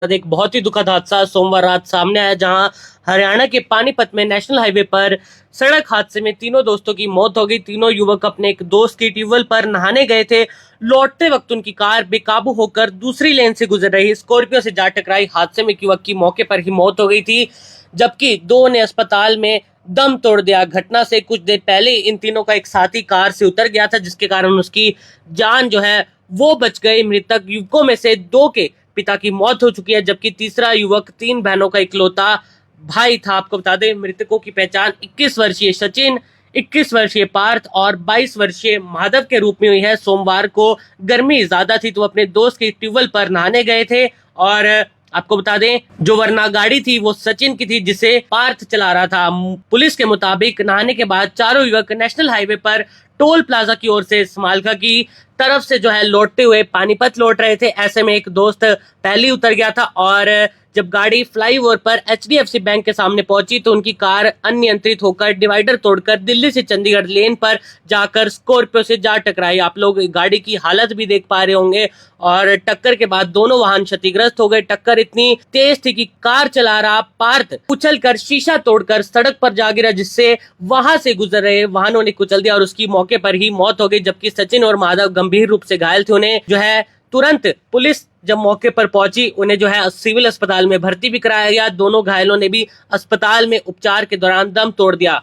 एक बहुत ही दुखद हादसा सोमवार रात सामने आया, जहां हरियाणा के पानीपत में नेशनल हाईवे पर सड़क हादसे में तीनों दोस्तों की मौत हो गई। तीनों युवक अपने एक दोस्त की ट्यूबवेल पर नहाने गए थे। लौटते वक्त उनकी कार बेकाबू होकर दूसरी लेन से गुजर रही स्कॉर्पियो से जा टकराई। हादसे में एक युवक की मौके पर ही मौत हो गई थी, जबकि दो ने अस्पताल में दम तोड़ दिया। घटना से कुछ देर पहले इन तीनों का एक साथी कार से उतर गया था, जिसके कारण उसकी जान जो है वो बच गई। मृतक युवकों में से दो के पिता की मौत हो चुकी है, जबकि तीसरा युवक तीन बहनों का इकलौता भाई था। आपको बता दें, मृतकों की पहचान 21 वर्षीय सचिन, 21 वर्षीय पार्थ और 22 वर्षीय माधव के रूप में हुई है। सोमवार को गर्मी ज्यादा थी तो अपने दोस्त की ट्यूबवेल पर नहाने गए थे, और आपको बता दें जो वरना गाड़ी थी वो सचिन की थी, जिसे पार्थ चला रहा था। पुलिस के मुताबिक नहाने के बाद चारों युवक नेशनल हाईवे पर टोल प्लाजा की ओर से समालखा की तरफ से जो है लौटते हुए पानीपत लौट रहे थे। ऐसे में एक दोस्त पहले उतर गया था, और जब गाड़ी फ्लाईओवर पर एचडीएफसी बैंक के सामने पहुंची तो उनकी कार अनियंत्रित होकर डिवाइडर तोड़कर दिल्ली से चंडीगढ़ लेन पर जाकर स्कॉर्पियो से जा टकराई। आप लोग गाड़ी की हालत भी देख पा रहे होंगे, और टक्कर के बाद दोनों वाहन क्षतिग्रस्त हो गए। टक्कर इतनी तेज थी कि कार चला रहा पार्थ कुचलकर शीशा तोड़कर सड़क पर जा गिरा, जिससे वहां से गुजर रहे वाहनों ने कुचल दिया और उसकी मौके पर ही मौत हो गई। जबकि सचिन और माधव गंभीर रूप से घायल थे। उन्हें जो है तुरंत पुलिस जब मौके पर पहुंची, उन्हें जो है सिविल अस्पताल में भर्ती भी कराया गया। दोनों घायलों ने भी अस्पताल में उपचार के दौरान दम तोड़ दिया।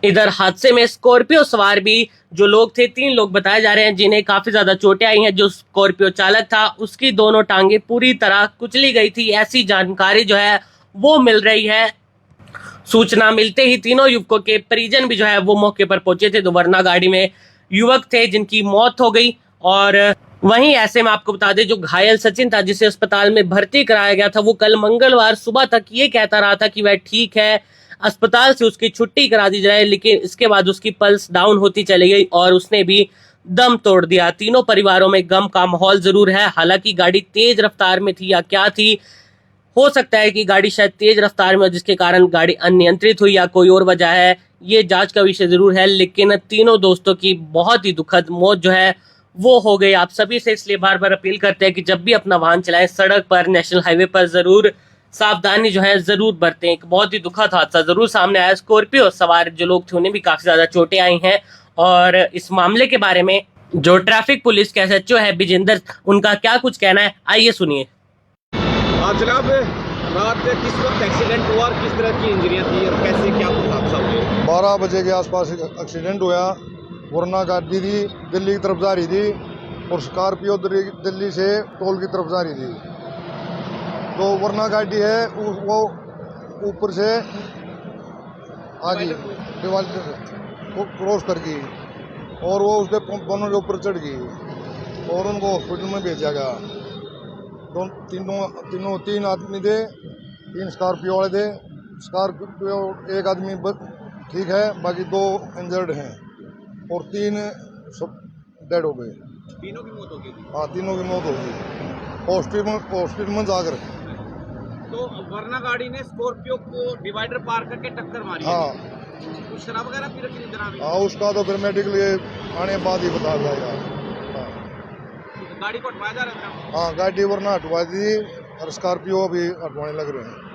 इधर हादसे में स्कॉर्पियो सवार भी जो लोग थे, 3 लोग बताए जा रहे हैं, जिन्हें काफी ज्यादा चोटें आई हैं। जो स्कॉर्पियो चालक था उसकी दोनों टांगे पूरी तरह कुचली गई थी, ऐसी जानकारी जो है वो मिल रही है। सूचना मिलते ही तीनों युवकों के परिजन भी जो है वो मौके पर पहुंचे थे। तो वरना गाड़ी में युवक थे जिनकी मौत हो गई। और वहीं ऐसे में आपको बता दें, जो घायल सचिन था जिसे अस्पताल में भर्ती कराया गया था, वो कल मंगलवार सुबह तक ये कहता रहा था कि वह ठीक है, अस्पताल से उसकी छुट्टी करा दी जाए। लेकिन इसके बाद उसकी पल्स डाउन होती चली गई और उसने भी दम तोड़ दिया। तीनों परिवारों में गम का माहौल जरूर है। हालांकि गाड़ी तेज रफ्तार में थी या क्या थी, हो सकता है कि गाड़ी शायद तेज रफ्तार में, जिसके कारण गाड़ी अनियंत्रित हुई, या कोई और वजह है, ये जांच का विषय जरूर है। लेकिन तीनों दोस्तों की बहुत ही दुखद मौत जो है वो हो गई। आप सभी से इसलिए बार बार अपील करते हैं कि जब भी अपना वाहन चलाएं, सड़क पर, नेशनल हाईवे पर जरूर सावधानी जो है जरूर बरतें। एक बहुत ही दुखद हादसा जरूर सामने आया। स्कॉर्पियो सवार जो लोग थे उन्हें भी काफी ज्यादा चोटें आई हैं, और इस मामले के बारे में जो ट्रैफिक पुलिस के एसएचओ है विजेंद्र, उनका क्या कुछ कहना है, आइए सुनिए। हाँ जनाब, रात किस वक्त एक्सीडेंट हुआ और किस तरह की इंजरियां थी और कैसे क्या कुछ हादसा हुआ? 12 बजे के आसपास एक्सीडेंट हुआ। वरना गाड़ी थी दिल्ली की तरफ जा रही थी, और स्कॉर्पियो दिल्ली से टोल की तरफ जा रही थी। तो वरना गाड़ी है वो ऊपर से आ गई, डिवाइडर को क्रॉस कर गई, और वो उसके दोनों के ऊपर चढ़ गई और उनको हॉस्पिटल में भेजा गया। तीन आदमी थे, 3 स्कॉर्पियो वाले थे। स्कॉर्पियो एक आदमी ठीक है, बाकी 2 इंजर्ड हैं और 3 सब डेड हो गए। तीनों की मौत हो गई थी? हाँ, तीनों की मौत हो गई हॉस्पिटल में जाकर। तो वरना गाड़ी ने स्कॉर्पियो को डिवाइडर पार करके टक्कर मारी? हाँ। कुछ शराब वगैरह पी रखी थी जनाब? हाँ, उसका तो फिर मेडिकल आने बाद ही बता जाएगा। हाँ, गाड़ी को हटवाया जा रहा था? हाँ, गाड़ी वरना हटवा दी और स्कॉर्पियो भी हटवाने लग रहे हैं।